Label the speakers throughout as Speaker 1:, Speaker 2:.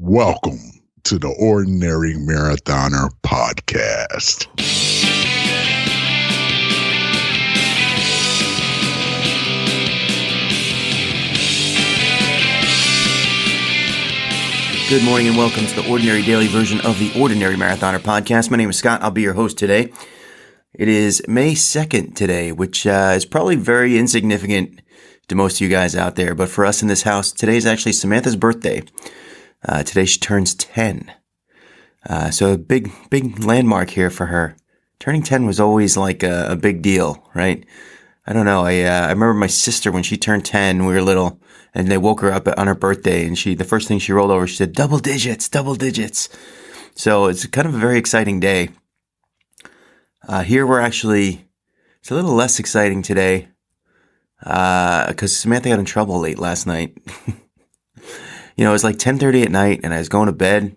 Speaker 1: Welcome to the Ordinary Marathoner Podcast.
Speaker 2: Good morning and welcome to the Ordinary Daily version of the Ordinary Marathoner Podcast. My name is Scott. I'll be your host today. It is May 2nd today, which is probably very insignificant to most of you guys out there. But for us in this house, today is actually Samantha's birthday. Today she turns 10. So a big landmark here for her. Turning 10 was always like a big deal, right? I don't know. I remember my sister when she turned 10, we were little, and they woke her up on her birthday, and the first thing she rolled over, she said, double digits. So it's kind of a very exciting day. Here it's a little less exciting today, because Samantha got in trouble late last night. It was like 10:30 at night, and I was going to bed,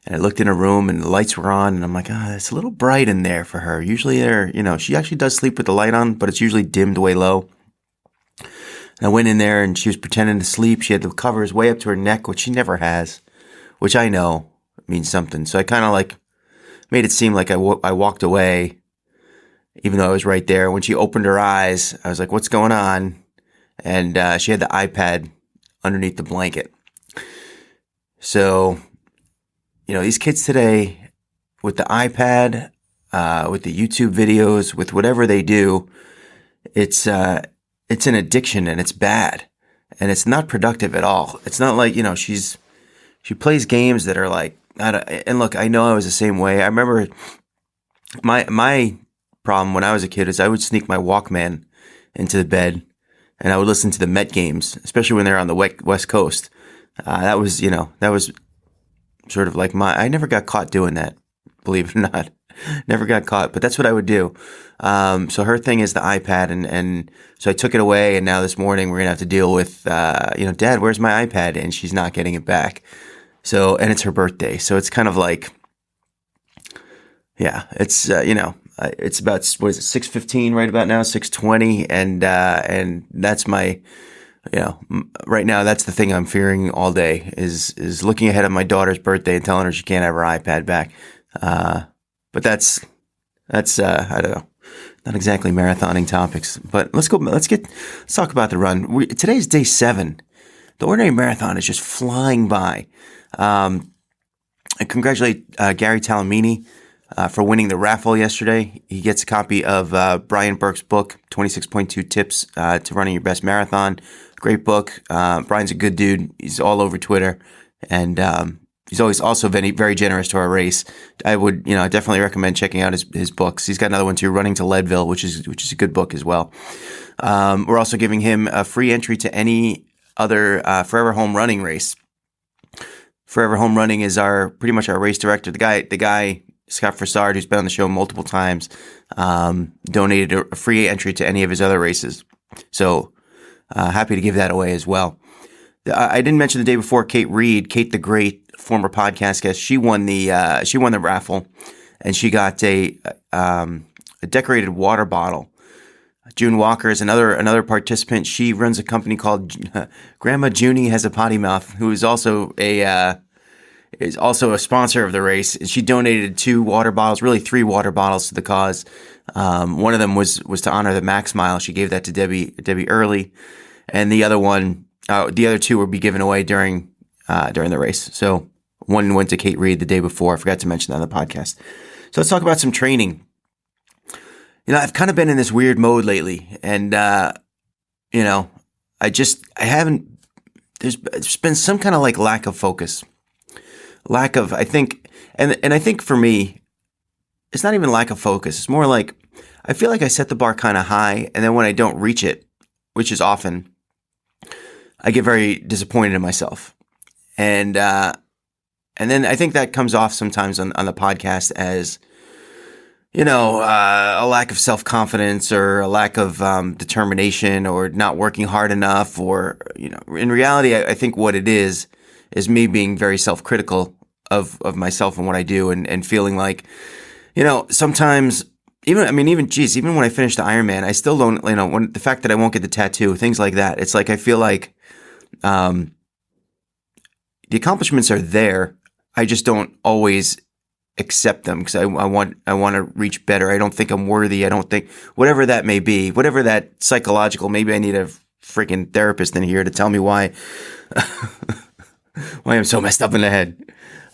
Speaker 2: and I looked in her room, and the lights were on, and I'm like, it's a little bright in there for her. Usually she actually does sleep with the light on, but it's usually dimmed way low. And I went in there, and she was pretending to sleep. She had the covers way up to her neck, which she never has, which I know means something. So I kind of made it seem like I walked away, even though I was right there. When she opened her eyes, I was like, what's going on? And she had the iPad underneath the blanket. So, these kids today, with the iPad, with the YouTube videos, with whatever they do, it's an addiction, and it's bad, and it's not productive at all. It's not like, she plays games that are like, and look, I know I was the same way. I remember my problem when I was a kid is I would sneak my Walkman into the bed, and I would listen to the Met games, especially when they're on the West Coast. That was sort of like I never got caught doing that, believe it or not. Never got caught, but that's what I would do. So her thing is the iPad, and so I took it away, and now this morning we're going to have to deal with, Dad, where's my iPad? And she's not getting it back. So, and it's her birthday. So it's kind of like, yeah, it's, it's about, 6:15 right about now, 6:20. And that's my, right now, that's the thing I'm fearing all day is looking ahead of my daughter's birthday and telling her she can't have her iPad back. But that's I don't know, not exactly marathoning topics. But let's talk about the run. Today's day 7. The Ordinary Marathon is just flying by. I congratulate Gary Talamini for winning the raffle yesterday. He gets a copy of Brian Burke's book, 26.2 Tips to Running Your Best Marathon. Great book. Brian's a good dude. He's all over Twitter, and he's always also very, very generous to our race. I would, definitely recommend checking out his books. He's got another one too, Running to Leadville, which is a good book as well. We're also giving him a free entry to any other Forever Home Running race. Forever Home Running is pretty much our race director. The guy Scott Fassard, who's been on the show multiple times, donated a free entry to any of his other races. So happy to give that away as well. I didn't mention the day before Kate the great former podcast guest. She won the raffle, and she got a decorated water bottle. June Walker is another participant. She runs a company called Grandma Junie Has a Potty Mouth, who is also a sponsor of the race. She donated 2 water bottles, really 3 water bottles to the cause. One of them was to honor the Max Mile. She gave that to Debbie Early, and the other 2 will be given away during the race. So one went to Kate Reed the day before. I forgot to mention that on the podcast. So let's talk about some training. I've kind of been in this weird mode lately, and I haven't. There's been some kind of lack of focus. I think for me, it's not even lack of focus. It's more like I feel like I set the bar kind of high, and then when I don't reach it, which is often, I get very disappointed in myself. And then I think that comes off sometimes on the podcast as, a lack of self-confidence or a lack of determination or not working hard enough, or, in reality, I think what it is me being very self-critical of myself and what I do, and feeling like, sometimes even when I finish the Ironman, I still don't, when the fact that I won't get the tattoo, things like that. It's like, I feel like, the accomplishments are there. I just don't always accept them because I want to reach better. I don't think I'm worthy. I don't think whatever that may be, whatever that psychological. Maybe I need a freaking therapist in here to tell me why I'm so messed up in the head.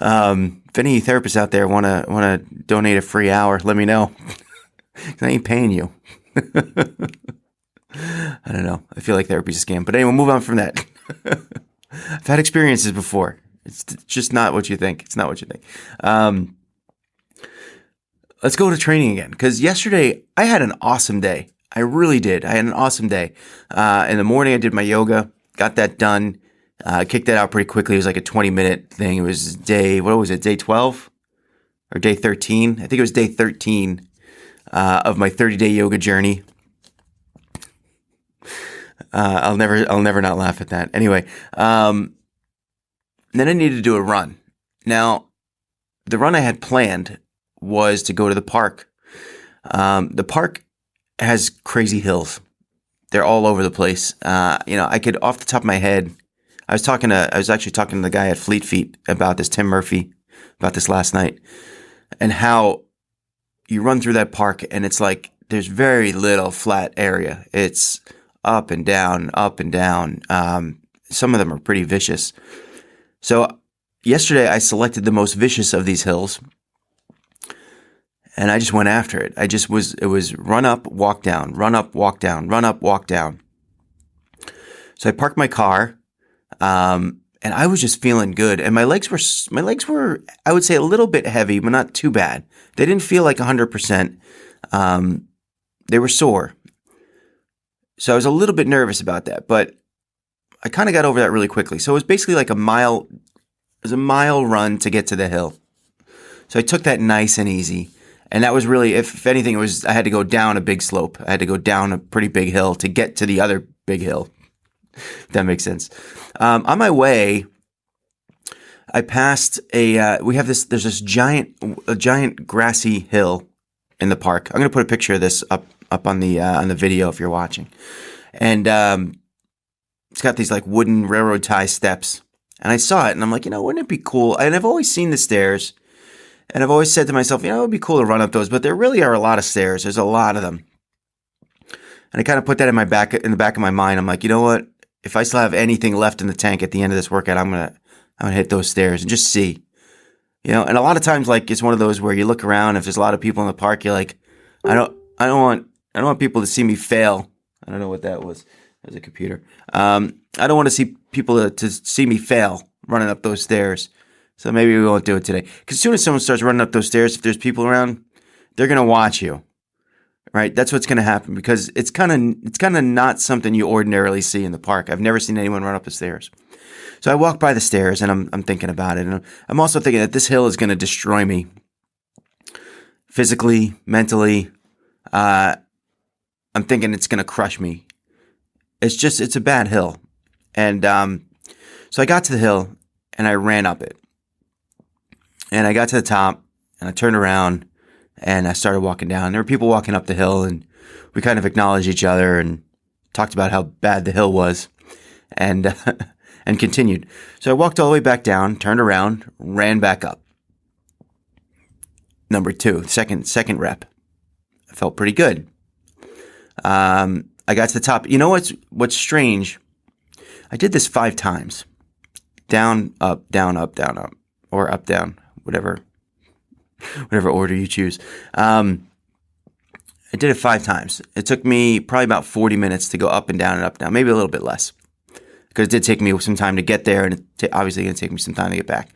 Speaker 2: If any therapists out there want to donate a free hour, let me know. I ain't paying you. I don't know. I feel like therapy's a scam. But anyway, move on from that. I've had experiences before. It's just not what you think. It's not what you think. Let's go to training again. Because yesterday, I had an awesome day. I really did. I had an awesome day. In the morning, I did my yoga. Got that done. Kicked that out pretty quickly. It was like a 20-minute thing. It was day 12? Or day 13? I think it was day 13 of my 30-day yoga journey. I'll never not laugh at that. Anyway, then I needed to do a run. Now, the run I had planned was to go to the park. The park has crazy hills. They're all over the place. I could, off the top of my head, I was actually talking to the guy at Fleet Feet about this, Tim Murphy, about this last night, and how you run through that park and it's like there's very little flat area. It's up and down, up and down. Some of them are pretty vicious. So yesterday I selected the most vicious of these hills and I just went after it. It was run up, walk down, run up, walk down, run up, walk down. So I parked my car, and I was just feeling good. And my legs were, I would say, a little bit heavy, but not too bad. They didn't feel like 100%. They were sore. So I was a little bit nervous about that, but I kind of got over that really quickly. So it was basically like a mile run to get to the hill. So I took that nice and easy. And that was really, if anything, I had to go down a big slope. I had to go down a pretty big hill to get to the other big hill. If that makes sense. On my way, I passed there's this giant grassy hill in the park. I'm going to put a picture of this up on the video if you're watching. And it's got these like wooden railroad tie steps. And I saw it and I'm like, wouldn't it be cool? And I've always seen the stairs. And I've always said to myself, it would be cool to run up those, but there really are a lot of stairs. There's a lot of them. And I kind of put that in the back of my mind. I'm like, you know what? If I still have anything left in the tank at the end of this workout, I'm gonna hit those stairs and just see. And a lot of times, like, it's one of those where you look around, if there's a lot of people in the park, you're like, I don't want people to see me fail. I don't know what that was. That was a computer. I don't want to see people to see me fail running up those stairs. So maybe we won't do it today. Because as soon as someone starts running up those stairs, if there's people around, they're going to watch you, right? That's what's going to happen because it's kind of not something you ordinarily see in the park. I've never seen anyone run up the stairs. So I walk by the stairs and I'm thinking about it. And I'm also thinking that this hill is going to destroy me physically, mentally. I'm thinking it's going to crush me. It's a bad hill. And so I got to the hill and I ran up it. And I got to the top and I turned around and I started walking down. There were people walking up the hill and we kind of acknowledged each other and talked about how bad the hill was and and continued. So I walked all the way back down, turned around, ran back up. Number 2, second rep. I felt pretty good. I got to the top. You know what's strange? I did this 5 times. Down, up, down, up, down, up. Or up, down. Whatever order you choose. I did it 5 times. It took me probably about 40 minutes to go up and down, maybe a little bit less. Because it did take me some time to get there, and it's obviously going to take me some time to get back.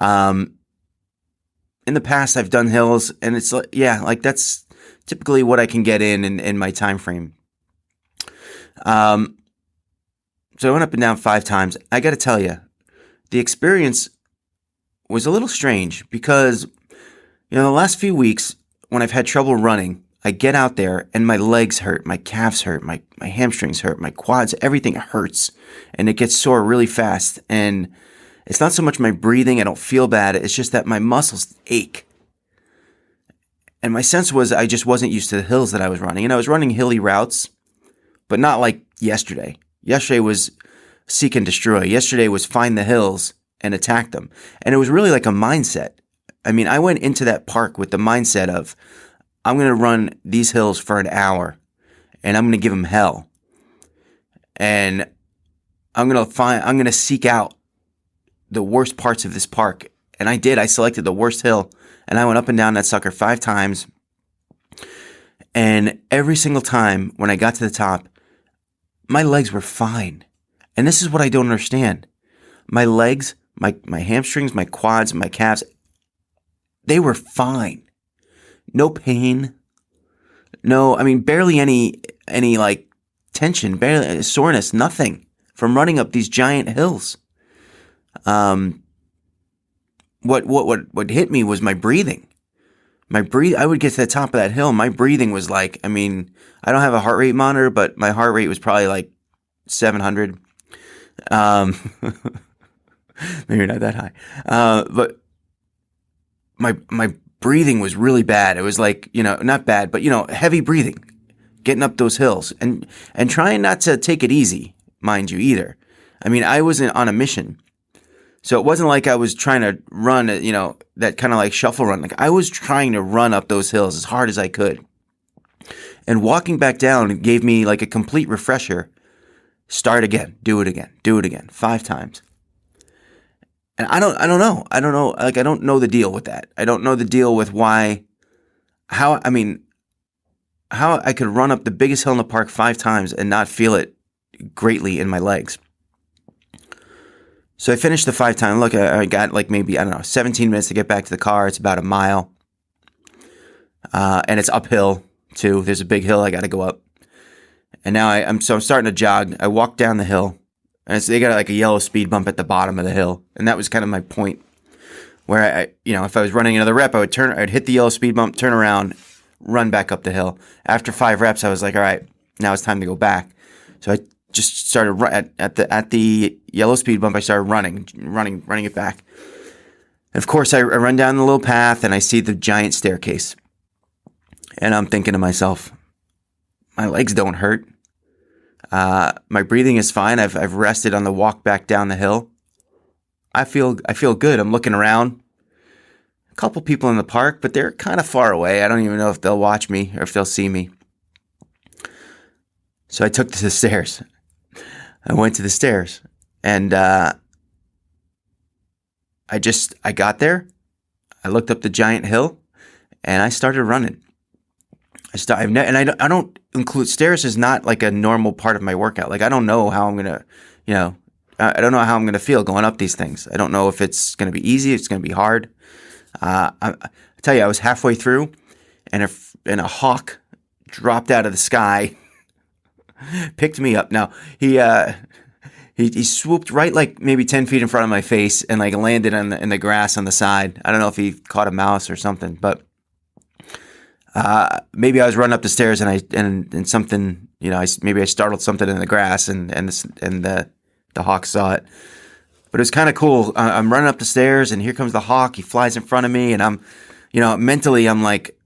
Speaker 2: In the past, I've done hills, and it's like that's typically what I can get in my time frame. So I went up and down 5 times. I got to tell you, the experience was a little strange because, the last few weeks when I've had trouble running, I get out there and my legs hurt, my calves hurt, my hamstrings hurt, my quads, everything hurts and it gets sore really fast. And it's not so much my breathing, I don't feel bad. It's just that my muscles ache. And my sense was I just wasn't used to the hills that I was running. I was running hilly routes, but not like yesterday. Yesterday was seek and destroy. Yesterday was find the hills and attack them. And it was really like a mindset. I mean, I went into that park with the mindset of, I'm going to run these hills for an hour and I'm going to give them hell. And I'm going to seek out the worst parts of this park. And I did. I selected the worst hill and I went up and down that sucker 5 times. And every single time when I got to the top, my legs were fine. And this is what I don't understand. My legs, my hamstrings, my quads, my calves, they were fine. No pain. No, I mean, barely any like tension, barely soreness, nothing from running up these giant hills. What hit me was my breathing. I would get to the top of that hill. My breathing was like, I mean, I don't have a heart rate monitor, but my heart rate was probably like 700. Maybe not that high. But my breathing was really bad. It was like, not bad, but, heavy breathing, getting up those hills and trying not to take it easy, mind you, either. I mean, I wasn't on a mission. So it wasn't like I was trying to run, that kind of like shuffle run. Like I was trying to run up those hills as hard as I could. And walking back down gave me like a complete refresher. Start again, do it again, 5 times. And I don't know. Like, I don't know the deal with that. I don't know the deal with how I could run up the biggest hill in the park 5 times and not feel it greatly in my legs. So I finished the 5 time. Look, I got like maybe, 17 minutes to get back to the car. It's about a mile. And it's uphill too. There's a big hill I got to go up. And now I'm starting to jog. I walk down the hill. And they got like a yellow speed bump at the bottom of the hill. And that was kind of my point where I if I was running another rep, I'd hit the yellow speed bump, turn around, run back up the hill. After 5 reps, I was like, all right, now it's time to go back. So I just started at the yellow speed bump. I started running it back. And of course, I run down the little path and I see the giant staircase. And I'm thinking to myself, my legs don't hurt. My breathing is fine. I've rested on the walk back down the hill. I feel good. I'm looking around. A couple people in the park, but they're kind of far away. I don't even know if they'll watch me or if they'll see me. So I took to the stairs. I went to the stairs and I got there. I looked up the giant hill and I started running. I don't include stairs as not like a normal part of my workout. Like I don't know how I'm gonna, I don't know how I'm gonna feel going up these things. I don't know if it's gonna be easy. It's gonna be hard. I tell you, I was halfway through, and a hawk dropped out of the sky, picked me up. Now he swooped right like maybe 10 feet in front of my face and like landed in the grass on the side. I don't know if he caught a mouse or something, but. Maybe I was running up the stairs and something, maybe I startled something in the grass and the hawk saw it. But it was kind of cool. I'm running up the stairs and here comes the hawk. He flies in front of me and I'm mentally I'm like,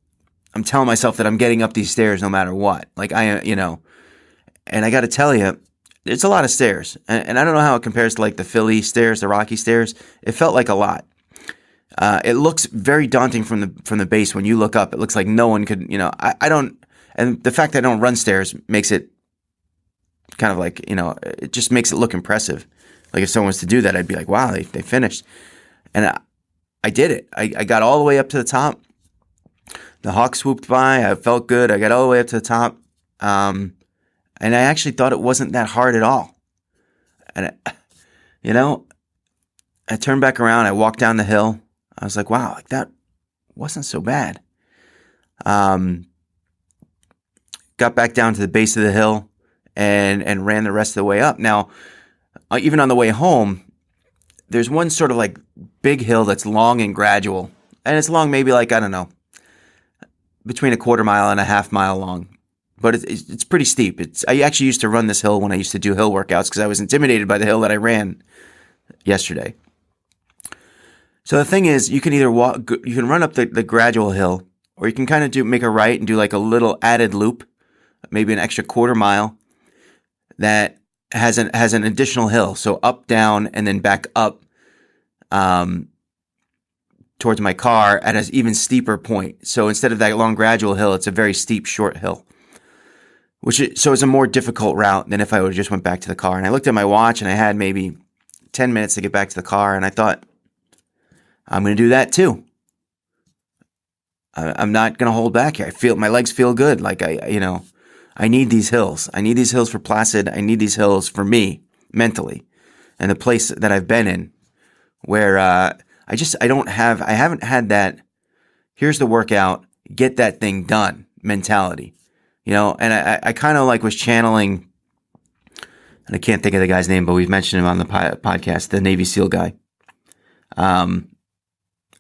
Speaker 2: I'm telling myself that I'm getting up these stairs no matter what. Like and I got to tell you, it's a lot of stairs and I don't know how it compares to like the Philly stairs, the Rocky stairs. It felt like a lot. It looks very daunting from the base when you look up. It looks like no one could, I don't, and the fact that I don't run stairs makes it kind of like, it just makes it look impressive. Like if someone was to do that, I'd be like, wow, they finished. And I did it. I got all the way up to the top. The hawk swooped by. I felt good. I got all the way up to the top. And I actually thought it wasn't that hard at all. And, I turned back around. I walked down the hill. I was like, wow, like that wasn't so bad. Got back down to the base of the hill and ran the rest of the way up. Now, even on the way home, there's one sort of like big hill that's long and gradual. And it's long maybe like, I don't know, between a quarter mile and a half mile long. But it's pretty steep. I actually used to run this hill when I used to do hill workouts because I was intimidated by the hill that I ran yesterday. So the thing is, you can either you can run up the gradual hill, or you can kind of make a right and do like a little added loop, maybe an extra quarter mile that has an additional hill. So up, down, and then back up towards my car at an even steeper point. So instead of that long gradual hill, it's a very steep short hill, so it's a more difficult route than if I would have just went back to the car. And I looked at my watch and I had maybe 10 minutes to get back to the car, and I thought, I'm going to do that too. I'm not going to hold back here. My legs feel good. Like I need these hills. I need these hills for Placid. I need these hills for me mentally, and the place that I've been in where I haven't had that. Here's the workout, get that thing done mentality, and I kind of like was channeling, and I can't think of the guy's name, but we've mentioned him on the podcast, the Navy SEAL guy.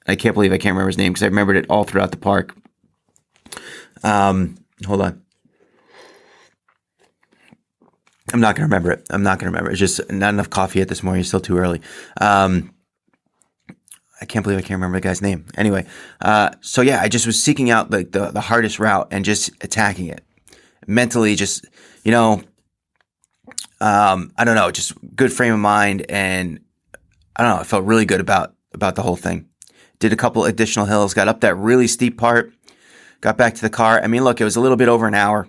Speaker 2: I can't believe I can't remember his name because I remembered it all throughout the park. Hold on. I'm not going to remember it. It's just not enough coffee yet this morning. It's still too early. I can't believe I can't remember the guy's name. Anyway, so yeah, I just was seeking out the hardest route and just attacking it mentally. Just I don't know, just good frame of mind, and I don't know. I felt really good about the whole thing. Did a couple additional hills, got up that really steep part, got back to the car. I mean, look, it was a little bit over an hour.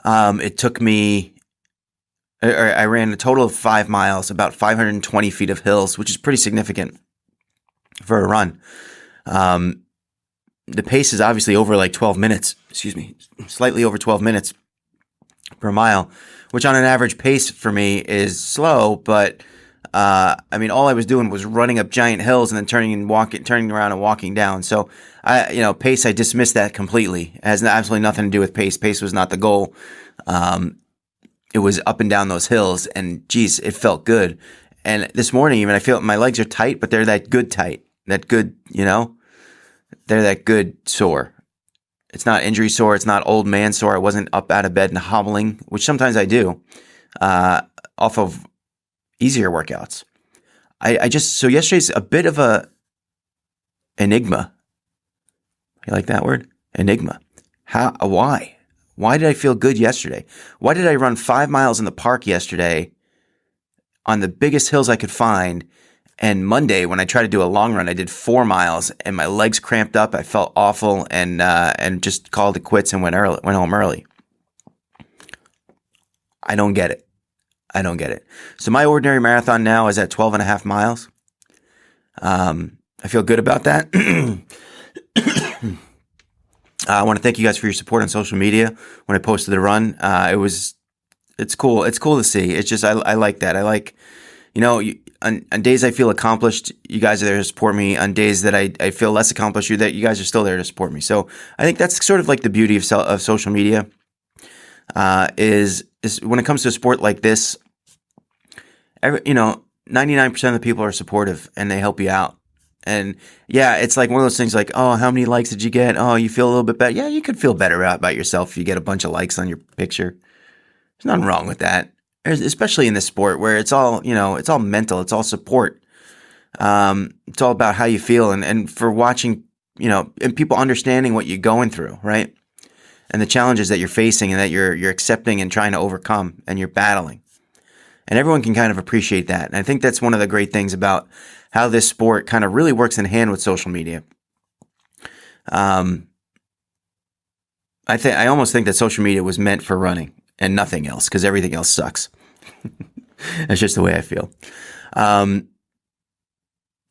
Speaker 2: It took me. I ran a total of 5 miles, about 520 feet of hills, which is pretty significant for a run. The pace is obviously over like 12 minutes, slightly over 12 minutes per mile, which on an average pace for me is slow. But I mean, all I was doing was running up giant hills and then turning around and walking down. So pace, I dismissed that completely. It has absolutely nothing to do with pace. Pace was not the goal. It was up and down those hills, and geez, it felt good. And this morning, even I feel my legs are tight, but they're that good tight, that good, they're that good sore. It's not injury sore. It's not old man sore. I wasn't up out of bed and hobbling, which sometimes I do, off of easier workouts. So yesterday's a bit of a enigma. You like that word? Enigma. Why? Why did I feel good yesterday? Why did I run 5 miles in the park yesterday on the biggest hills I could find? And Monday, when I tried to do a long run, I did 4 miles and my legs cramped up. I felt awful and just called it quits and went home early. I don't get it. So my ordinary marathon now is at 12 and a half miles. I feel good about that. I want to thank you guys for your support on social media. When I posted the run, it's cool. It's cool to see. It's just, I like that. I like, on days I feel accomplished, you guys are there to support me. On days that I feel less accomplished, you guys are still there to support me. So I think that's sort of like the beauty of social media, is when it comes to a sport like this, 99% of the people are supportive and they help you out. And yeah, it's like one of those things like, oh, how many likes did you get? Oh, you feel a little bit better. Yeah, you could feel better about yourself if you get a bunch of likes on your picture. There's nothing wrong with that. Especially in this sport where it's all, it's all mental. It's all support. It's all about how you feel and for watching, and people understanding what you're going through, right? And the challenges that you're facing and that you're accepting and trying to overcome and you're battling. And everyone can kind of appreciate that. And I think that's one of the great things about how this sport kind of really works in hand with social media. I almost think that social media was meant for running and nothing else, because everything else sucks. That's just the way I feel.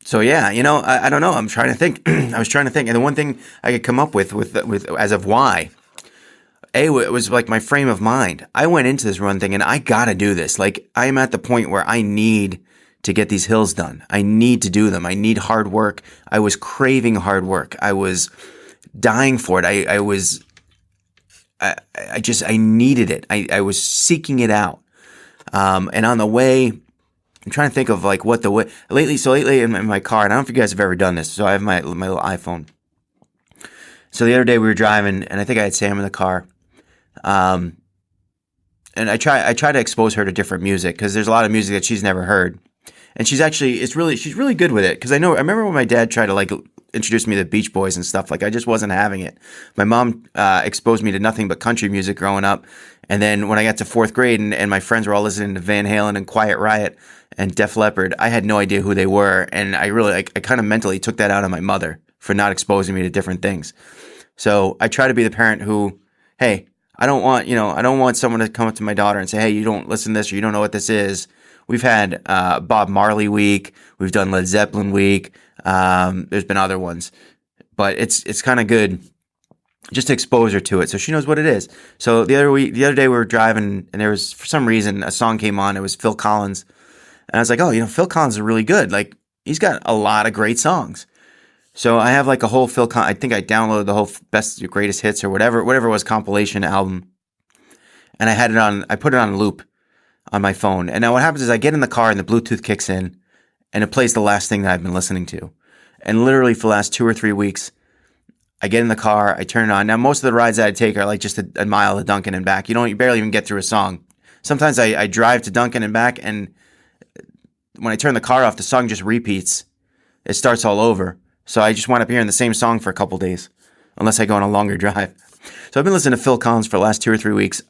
Speaker 2: So yeah, I don't know. I'm trying to think. I was trying to think, and the one thing I could come up with as of why. It was like my frame of mind. I went into this run thinking, I gotta do this. Like, I am at the point where I need to get these hills done. I need to do them. I need hard work. I was craving hard work. I was dying for it. I needed it. I was seeking it out. And on the way, I'm trying to think of like what the way lately in my car, and I don't know if you guys have ever done this. So I have my little iPhone. So the other day we were driving, and I think I had Sam in the car. And I try to expose her to different music because there's a lot of music that she's never heard. And she's really good with it. Because I remember when my dad tried to like introduce me to the Beach Boys and stuff, like I just wasn't having it. My mom exposed me to nothing but country music growing up. And then when I got to fourth grade and my friends were all listening to Van Halen and Quiet Riot and Def Leppard, I had no idea who they were. And I kind of mentally took that out on my mother for not exposing me to different things. So I try to be the parent who, hey, I don't want someone to come up to my daughter and say, hey, you don't listen to this or you don't know what this is. We've had Bob Marley week. We've done Led Zeppelin week. There's been other ones. But it's kind of good just to expose her to it so she knows what it is. So the other day we were driving and there was, for some reason, a song came on. It was Phil Collins. And I was like, oh, Phil Collins is really good. Like, he's got a lot of great songs. So I have like a whole Phil Collins, I think I downloaded the whole best, greatest hits or whatever it was, compilation album. And I put it on loop on my phone. And now what happens is I get in the car and the Bluetooth kicks in and it plays the last thing that I've been listening to. And literally for the last 2 or 3 weeks, I get in the car, I turn it on. Now, most of the rides that I take are like just a mile to Dunkin' and back. You barely even get through a song. Sometimes I drive to Dunkin' and back, and when I turn the car off, the song just repeats. It starts all over. So I just wind up hearing the same song for a couple days, unless I go on a longer drive. So I've been listening to Phil Collins for the last 2 or 3 weeks,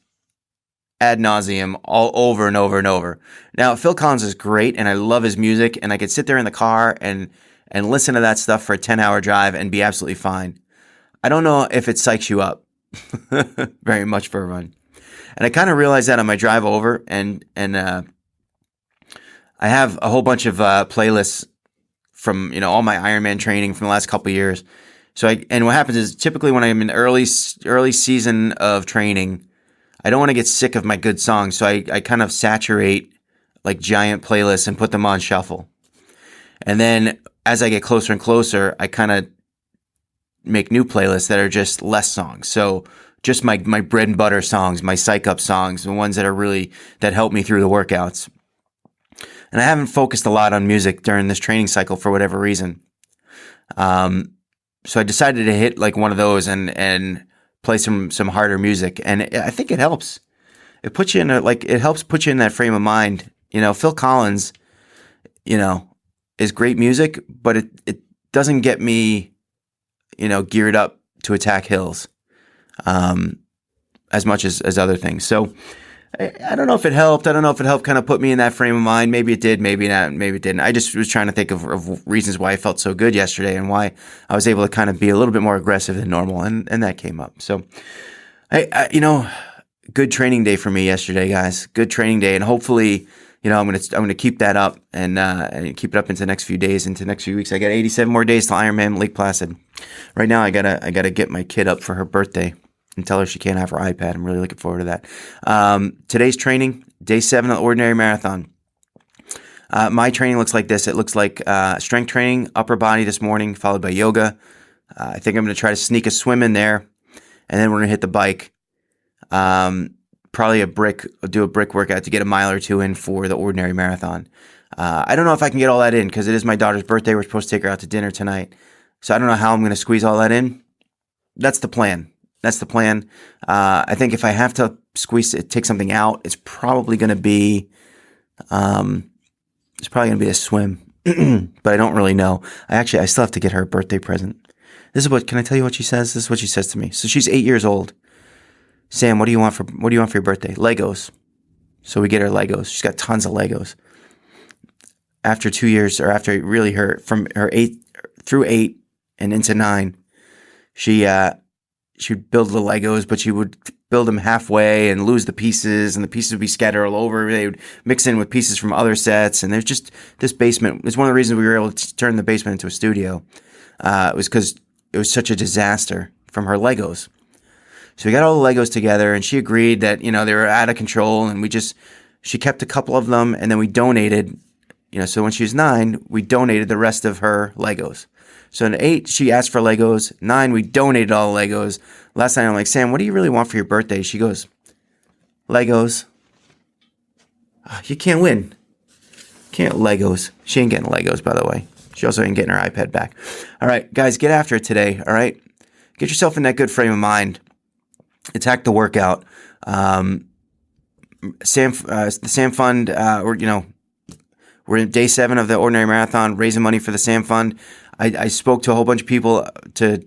Speaker 2: ad nauseum, all over and over and over. Now, Phil Collins is great, and I love his music, and I could sit there in the car and listen to that stuff for a 10-hour drive and be absolutely fine. I don't know if it psychs you up very much for a run. And I kind of realized that on my drive over, and I have a whole bunch of playlists from all my Ironman training from the last couple of years. So what happens is typically when I'm in early season of training, I don't want to get sick of my good songs, so I kind of saturate like giant playlists and put them on shuffle. And then as I get closer and closer, I kind of make new playlists that are just less songs. So just my bread and butter songs, my psych up songs, the ones that help me through the workouts. And I haven't focused a lot on music during this training cycle for whatever reason. So I decided to hit like one of those and play some harder music. And I think it helps. It puts you it helps put you in that frame of mind. Phil Collins, is great music, but it doesn't get me geared up to attack hills as much as other things. So I don't know if it helped. I don't know if it helped kind of put me in that frame of mind. Maybe it did, maybe not, maybe it didn't. I just was trying to think of reasons why I felt so good yesterday and why I was able to kind of be a little bit more aggressive than normal, and that came up. So good training day for me yesterday, guys. Good training day, and hopefully I'm gonna keep that up and keep it up into the next few days, into the next few weeks. I got 87 more days till Ironman Lake Placid. Right now, I gotta get my kid up for her birthday and tell her she can't have her iPad. I'm really looking forward to that. Today's training, day 7 of the Ordinary Marathon. My training looks like this. It looks like strength training, upper body this morning, followed by yoga. I think I'm gonna try to sneak a swim in there, and then we're gonna hit the bike. Probably do a brick workout to get a mile or two in for the Ordinary Marathon. I don't know if I can get all that in because it is my daughter's birthday. We're supposed to take her out to dinner tonight. So I don't know how I'm going to squeeze all that in. That's the plan. I think if I have to take something out, it's probably going to be, a swim, but I don't really know. I still have to get her a birthday present. Can I tell you what she says? This is what she says to me. So she's 8 years old. Sam, what do you want for your birthday? Legos. So we get her Legos. She's got tons of Legos. After 2 years, or after really from her 8 through 8 and into 9, she'd build the Legos, but she would build them halfway and lose the pieces, and the pieces would be scattered all over. They would mix in with pieces from other sets, and there's just this basement. It's one of the reasons we were able to turn the basement into a studio. It was because it was such a disaster from her Legos. So we got all the Legos together, and she agreed that, they were out of control, and she kept a couple of them, and then we donated, so when she was 9, we donated the rest of her Legos. So in 8, she asked for Legos. 9, we donated all the Legos. Last night, I'm like, Sam, what do you really want for your birthday? She goes, Legos. You can't win. Can't Legos. She ain't getting Legos, by the way. She also ain't getting her iPad back. All right, guys, get after it today, all right? Get yourself in that good frame of mind. Attack the workout. The Sam Fund, we're in day 7 of the Ordinary Marathon, raising money for the Sam Fund. I spoke to a whole bunch of people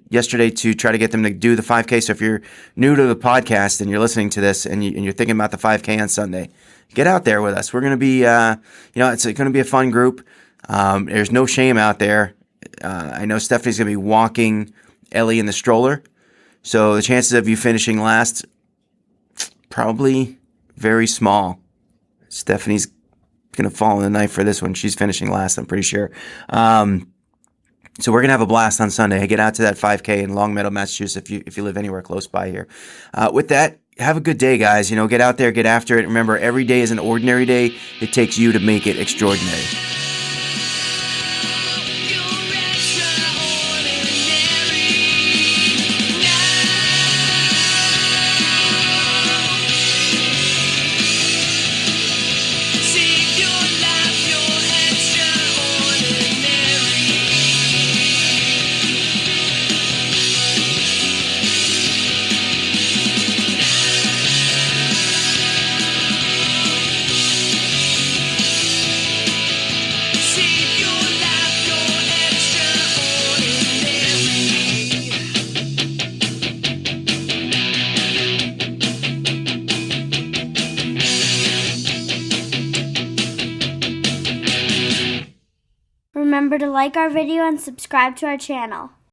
Speaker 2: yesterday to try to get them to do the 5K. So if you're new to the podcast and you're listening to this and you're thinking about the 5K on Sunday, get out there with us. We're going to be, it's going to be a fun group. There's no shame out there. I know Stephanie's going to be walking Ellie in the stroller. So the chances of you finishing last, probably very small. Stephanie's going to fall in the knife for this one. She's finishing last, I'm pretty sure. So we're going to have a blast on Sunday. Get out to that 5K in Long Meadow, Massachusetts if you live anywhere close by here. With that, have a good day, guys. Get out there, get after it. Remember, every day is an ordinary day. It takes you to make it extraordinary.
Speaker 3: Remember to like our video and subscribe to our channel.